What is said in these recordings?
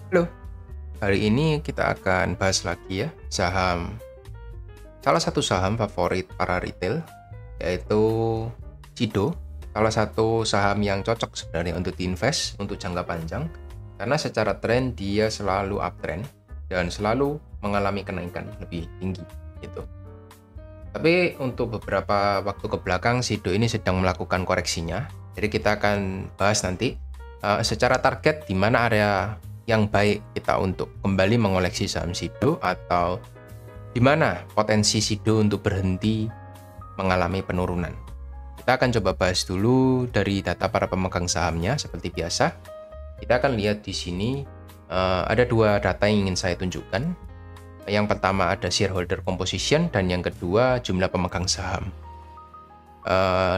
Halo, hari ini kita akan bahas lagi ya salah satu saham favorit para retail, yaitu Cido. Salah satu saham yang cocok sebenarnya untuk diinvest untuk jangka panjang, karena secara tren dia selalu uptrend dan selalu mengalami kenaikan lebih tinggi gitu. Tapi untuk beberapa waktu ke belakang Cido ini sedang melakukan koreksinya. Jadi kita akan bahas nanti secara target di mana area yang baik kita untuk kembali mengoleksi saham Cido, atau di mana potensi Cido untuk berhenti mengalami penurunan. Kita akan coba bahas dulu dari data para pemegang sahamnya seperti biasa. Kita akan lihat di sini ada dua data yang ingin saya tunjukkan. Yang pertama ada shareholder composition dan yang kedua jumlah pemegang saham.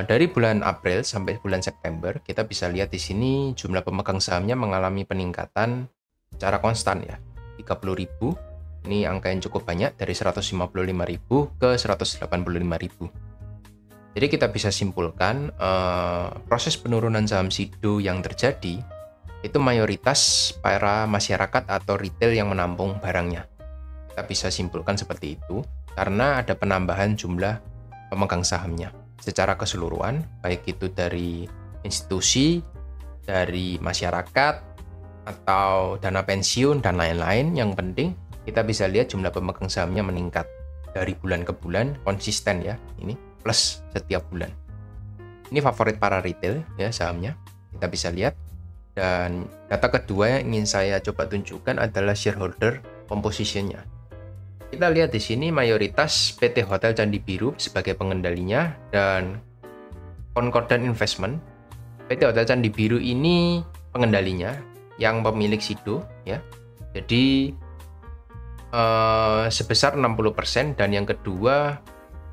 Dari bulan April sampai bulan September kita bisa lihat di sini jumlah pemegang sahamnya mengalami peningkatan secara konstan ya, 30.000. Ini angka yang cukup banyak, dari 155.000 ke 185.000. Jadi kita bisa simpulkan proses penurunan saham Cido yang terjadi itu mayoritas para masyarakat atau retail yang menampung barangnya. Kita bisa simpulkan seperti itu karena ada penambahan jumlah pemegang sahamnya secara keseluruhan, baik itu dari institusi, dari masyarakat, atau dana pensiun dan lain-lain. Yang penting kita bisa lihat jumlah pemegang sahamnya meningkat dari bulan ke bulan, konsisten ya, ini plus setiap bulan. Ini favorit para retail ya sahamnya, kita bisa lihat. Dan data kedua yang ingin saya coba tunjukkan adalah shareholder composition-nya. Kita lihat di sini mayoritas PT Hotel Candi Biru sebagai pengendalinya dan Concordant Investment. PT Hotel Candi Biru ini pengendalinya yang pemilik Cido ya. Jadi sebesar 60%, dan yang kedua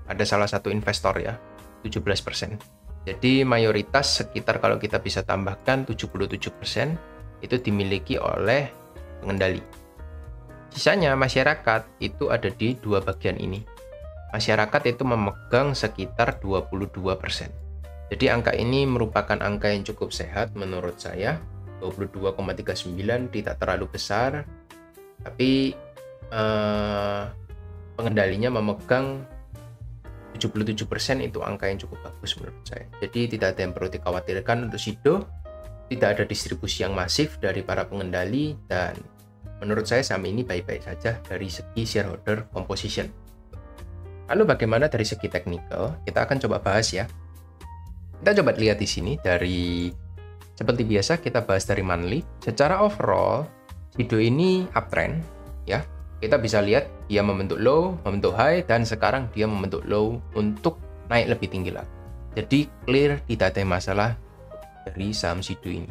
ada salah satu investor ya, 17%. Jadi mayoritas sekitar, kalau kita bisa tambahkan, 77% itu dimiliki oleh pengendali. Sisanya masyarakat itu ada di dua bagian ini. Masyarakat itu memegang sekitar 22%. Jadi angka ini merupakan angka yang cukup sehat menurut saya. 22,39 tidak terlalu besar, tapi pengendalinya memegang 77%, itu angka yang cukup bagus menurut saya. Jadi tidak ada yang perlu dikhawatirkan untuk Cido, tidak ada distribusi yang masif dari para pengendali, dan menurut saya saham ini baik-baik saja dari segi shareholder composition. Lalu bagaimana dari segi teknikal? Kita akan coba bahas ya. Kita coba lihat di sini seperti biasa kita bahas dari monthly. Secara overall Cido ini uptrend ya. Kita bisa lihat dia membentuk low, membentuk high, dan sekarang dia membentuk low untuk naik lebih tinggi lagi. Jadi clear, tidak ada masalah dari saham Cido ini.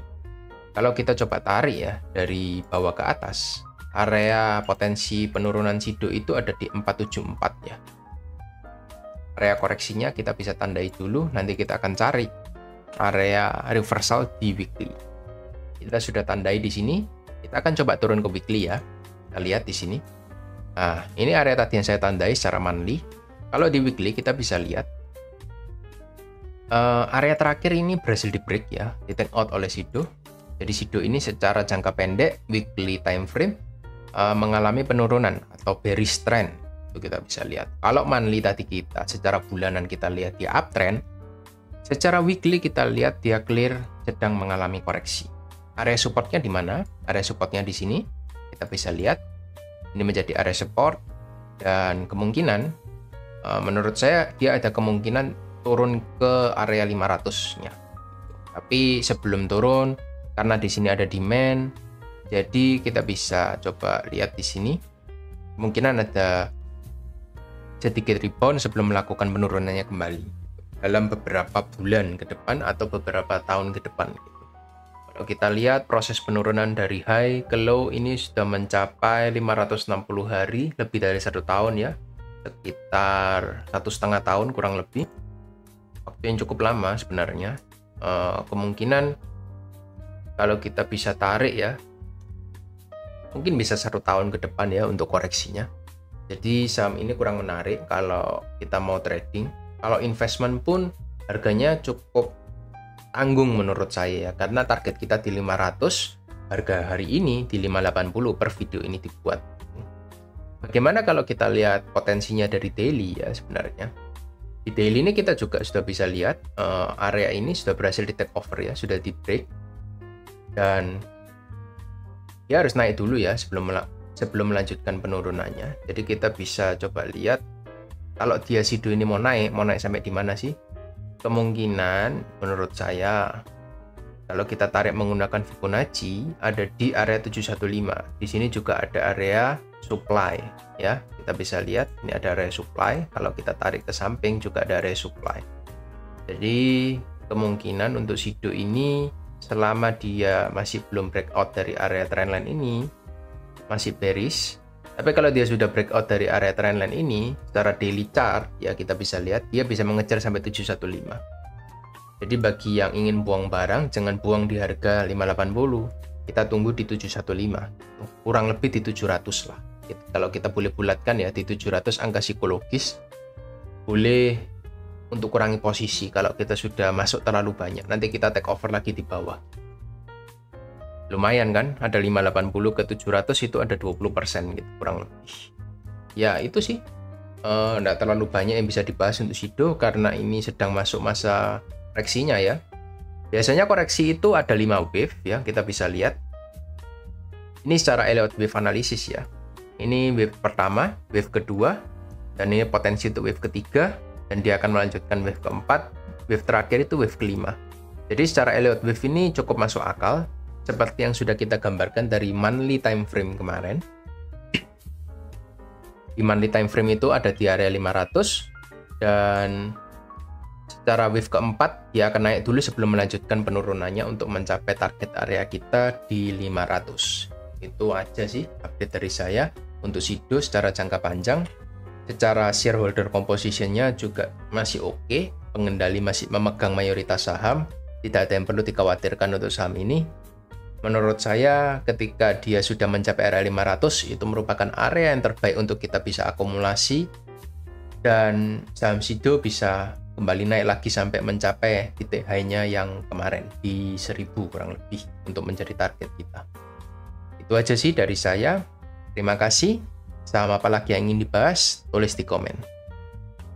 Kalau kita coba tarik ya dari bawah ke atas, area potensi penurunan Cido itu ada di 474 ya. Area koreksinya kita bisa tandai dulu, nanti kita akan cari area reversal di weekly. Kita sudah tandai di sini, kita akan coba turun ke weekly ya. Kita lihat di sini. Nah, ini area tadi yang saya tandai secara monthly. Kalau di weekly kita bisa lihat area terakhir ini berhasil di break ya, di take out oleh Cido. Jadi Cido ini secara jangka pendek weekly time frame mengalami penurunan atau bearish trend. Itu kita bisa lihat. Kalau monthly tadi kita secara bulanan kita lihat dia uptrend, secara weekly kita lihat dia clear sedang mengalami koreksi. Area supportnya di mana? Area supportnya di sini. Kita bisa lihat ini menjadi area support, dan kemungkinan menurut saya dia ada kemungkinan turun ke area 500-nya. Tapi sebelum turun, karena di sini ada demand, jadi kita bisa coba lihat di sini. Kemungkinan ada sedikit rebound sebelum melakukan penurunannya kembali dalam beberapa bulan ke depan atau beberapa tahun ke depan. Kalau kita lihat proses penurunan dari high ke low ini sudah mencapai 560 hari, lebih dari 1 tahun ya, sekitar 1,5 tahun kurang lebih. Waktu yang cukup lama sebenarnya. Kemungkinan kalau kita bisa tarik ya, mungkin bisa 1 tahun ke depan ya untuk koreksinya. Jadi saham ini kurang menarik kalau kita mau trading. Kalau investment pun harganya cukup tanggung menurut saya ya, karena target kita di 500, harga hari ini di 580 per video ini dibuat. Bagaimana kalau kita lihat potensinya dari daily ya sebenarnya. Di daily ini kita juga sudah bisa lihat area ini sudah berhasil di take over ya, sudah di break. Dan dia harus naik dulu ya sebelum melanjutkan penurunannya. Jadi kita bisa coba lihat kalau dia Shido ini mau naik sampai di mana sih? Kemungkinan menurut saya kalau kita tarik menggunakan Fibonacci ada di area 715. Di sini juga ada area supply ya. Kita bisa lihat ini ada area supply. Kalau kita tarik ke samping juga ada area supply. Jadi kemungkinan untuk Shido ini selama dia masih belum breakout dari area trendline ini masih bearish. Tapi kalau dia sudah breakout dari area trendline ini secara daily chart ya kita bisa lihat dia bisa mengejar sampai 715. Jadi bagi yang ingin buang barang jangan buang di harga 580. Kita tunggu di 715. Kurang lebih di 700 lah. Kalau kita boleh bulatkan ya di 700 angka psikologis boleh untuk kurangi posisi kalau kita sudah masuk terlalu banyak. Nanti kita take over lagi di bawah. Lumayan kan, ada 580 ke 700 itu ada 20% gitu kurang lebih. Ya itu sih, nggak terlalu banyak yang bisa dibahas untuk Shido karena ini sedang masuk masa koreksinya ya. Biasanya koreksi itu ada 5 wave ya, kita bisa lihat. Ini secara Elliott wave analysis ya. Ini wave pertama, wave kedua, dan ini potensi untuk wave ketiga, dan dia akan melanjutkan wave keempat, wave terakhir itu wave kelima. Jadi secara Elliott wave ini cukup masuk akal, seperti yang sudah kita gambarkan dari monthly time frame kemarin. Di monthly time frame itu ada di area 500, dan secara wave keempat dia akan naik dulu sebelum melanjutkan penurunannya untuk mencapai target area kita di 500. Itu aja sih update dari saya untuk Shido secara jangka panjang. Secara shareholder composition-nya juga masih oke, pengendali masih memegang mayoritas saham, tidak ada yang perlu dikhawatirkan untuk saham ini. Menurut saya ketika dia sudah mencapai area 500 itu merupakan area yang terbaik untuk kita bisa akumulasi, dan saham Shido bisa kembali naik lagi sampai mencapai titik high-nya yang kemarin di 1000 kurang lebih untuk menjadi target kita. Itu aja sih dari saya. Terima kasih. Saham apa lagi yang ingin dibahas? Tulis di komen.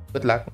Good luck.